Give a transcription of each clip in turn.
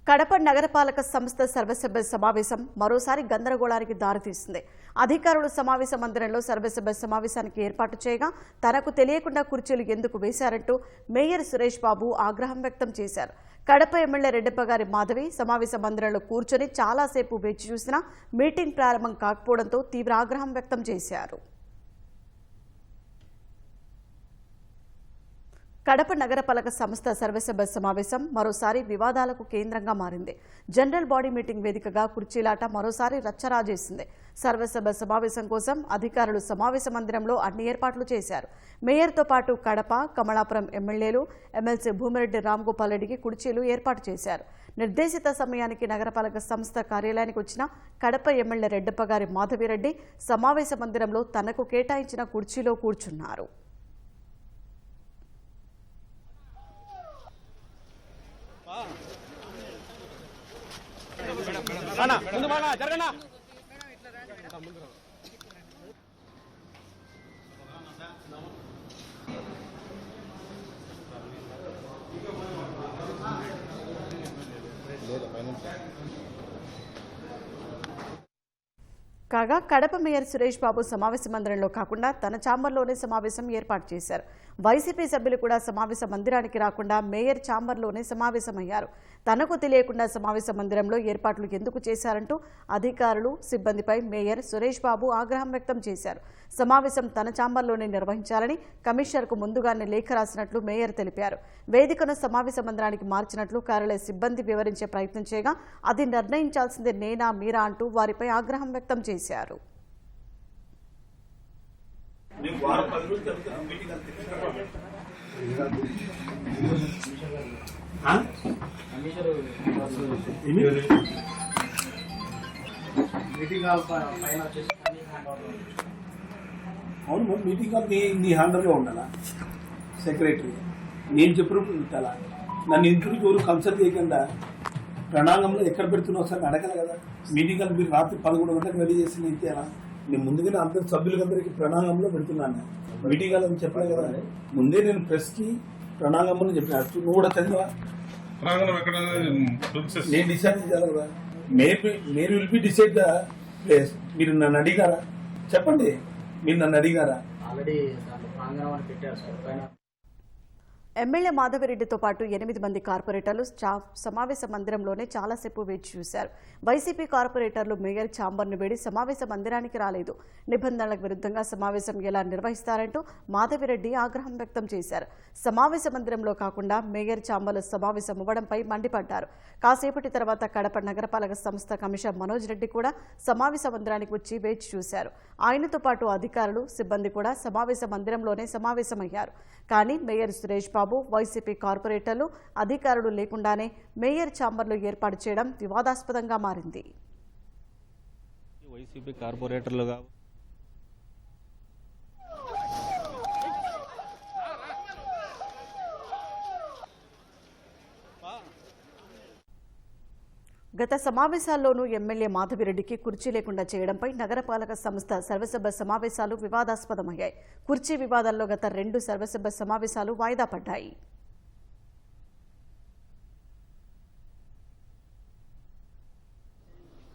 కడప నగరపాలక సంస్థ సర్వసభ్య సమావేశం మరోసారి గందరగోళానికి దారితీసింది. అధికారులు సమావేశ మందిరంలో సర్వసభ్య సమావేశానికి ఏర్పాటు చేయగా తనకు తెలియకుండా కుర్చీలు ఎందుకు వేశారంటూ మేయర్ సురేష్ బాబు ఆగ్రహం వ్యక్తం చేశారు. కడప ఎమ్మెల్యే రెడ్డప్పగారి మాధవి సమావేశ మందిరంలో కూర్చొని చాలాసేపు వేచి చూసినా మీటింగ్ ప్రారంభం కాకపోవడంతో తీవ్ర ఆగ్రహం వ్యక్తం చేశారు. కడప నగరపాలక సంస్థ సర్వసభ్య సమావేశం మరోసారి వివాదాలకు కేంద్రంగా మారింది. జనరల్ బాడీ మీటింగ్ వేదికగా కుర్చీలాట మరోసారి రచ్చరాజేసింది. సర్వసభ్య సమావేశం కోసం అధికారులు సమావేశ మందిరంలో అన్ని ఏర్పాట్లు చేశారు. మేయర్తో పాటు కడప, కమలాపురం ఎమ్మెల్యేలు, ఎమ్మెల్సీ భూమిరెడ్డి రామ్గోపాల్ రెడ్డికి కుర్చీలు ఏర్పాటు చేశారు. నిర్దేశిత సమయానికి నగరపాలక సంస్థ కార్యాలయానికి వచ్చిన కడప ఎమ్మెల్యే రెడ్డప్పగారి మాధవిరెడ్డి సమావేశ మందిరంలో తనకు కేటాయించిన కుర్చీలో కూర్చున్నారు. కాగా కడప మేయర్ సురేష్ బాబు సమావేశ మందిరంలో కాకుండా తన ఛాంబర్లోనే సమావేశం ఏర్పాటు చేశారు. వైసీపీ సభ్యులు కూడా సమావేశ మందిరానికి రాకుండా మేయర్ ఛాంబర్లోనే సమావేశమయ్యారు. తనకు తెలియకుండా సమావేశ మందిరంలో ఏర్పాట్లు ఎందుకు చేశారంటూ అధికారులు, సిబ్బందిపై మేయర్ సురేష్ బాబు ఆగ్రహం వ్యక్తం చేశారు. సమావేశం తన ఛాంబర్లోనే నిర్వహించాలని కమిషనర్కు ముందుగానే లేఖ రాసినట్లు మేయర్ తెలిపారు. వేదికను సమావేశ మందిరానికి మార్చినట్లు కార్యాలయ సిబ్బంది వివరించే ప్రయత్నం చేయగా అది నిర్ణయించాల్సిందే నేనా మీరా అంటూ వారిపై ఆగ్రహం వ్యక్తం చేశారు. అవును, మీటింగ్ హాల్ నీ హ్యాండర్లో ఉండాలా సెక్రటరీ? నేను చెప్పినప్పుడు పెట్టాలా? నన్ను ఇంటికి ఎవరు కన్సల్ట్ చేయకుండా ప్రణాళికలో ఎక్కడ పెడుతున్నావు సార్ అడగలే కదా. మీటింగ్ హాల్ మీరు రాత్రి 11 గంటలకు రెడీ చేసి నేను ఇచ్చేలా? నేను ముందుగానే అందరి సభ్యులందరికీ ప్రణాళికలో పెడుతున్నాను. మీటింగ్ హాల్ అని చెప్పలే కదా. ముందే నేను ప్రెస్కి ప్రణాళికలో చెప్పిన. నువ్వు కూడా చదివా? నేను డిసైడ్ చేయాలి కదా. మీరు will be decide the place. మీరు నన్ను అడిగారా? చెప్పండి, మీరు నన్ను అడిగారా? ఎమ్మెల్యే మాధవిరెడ్డితో పాటు 8 మంది కార్పొరేటర్లు సమావేశ మందిరంలోనే చాలాసేపు వేచి చూశారు. వైసీపీ కార్పొరేటర్లు మేయర్ ఛాంబర్ను వేడి సమావేశ మందిరానికి రాలేదు. నిబంధనలకు విరుద్ధంగా సమావేశం ఎలా నిర్వహిస్తారంటూ మాధవిరెడ్డి ఆగ్రహం వ్యక్తం చేశారు. సమావేశ మందిరంలో కాకుండా మేయర్ ఛాంబర్లో సమావేశం అవ్వడంపై మండిపడ్డారు. కాసేపటి తర్వాత కడప నగరపాలక సంస్థ కమిషనర్ మనోజ్ రెడ్డి కూడా సమావేశ మందిరానికి వచ్చి వేచి చూశారు. ఆయనతో పాటు అధికారులు, సిబ్బంది కూడా సమావేశ మందిరంలోనే సమావేశమయ్యారు. కానీ మేయర్ సురేష్ బాబు, వైసీపీ కార్పొరేటర్లు, అధికారులు లేకుండానే మేయర్ ఛాంబర్లు ఏర్పాటు చేయడం వివాదాస్పదంగా మారింది. వైసీపీ కార్పొరేటర్లుగా గత సమావేశాల్లోనూ ఎమ్మెల్యే మాధవిరెడ్డికి కుర్చీ లేకుండా చేయడంపై నగరపాలక సంస్థ సర్వసభ్య సమావేశాలు వివాదాస్పదమయ్యాయి. కుర్చీ వివాదాల్లో గత 2 సర్వసభ్య సమావేశాలు వాయిదా పడ్డాయి.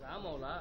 రామౌలా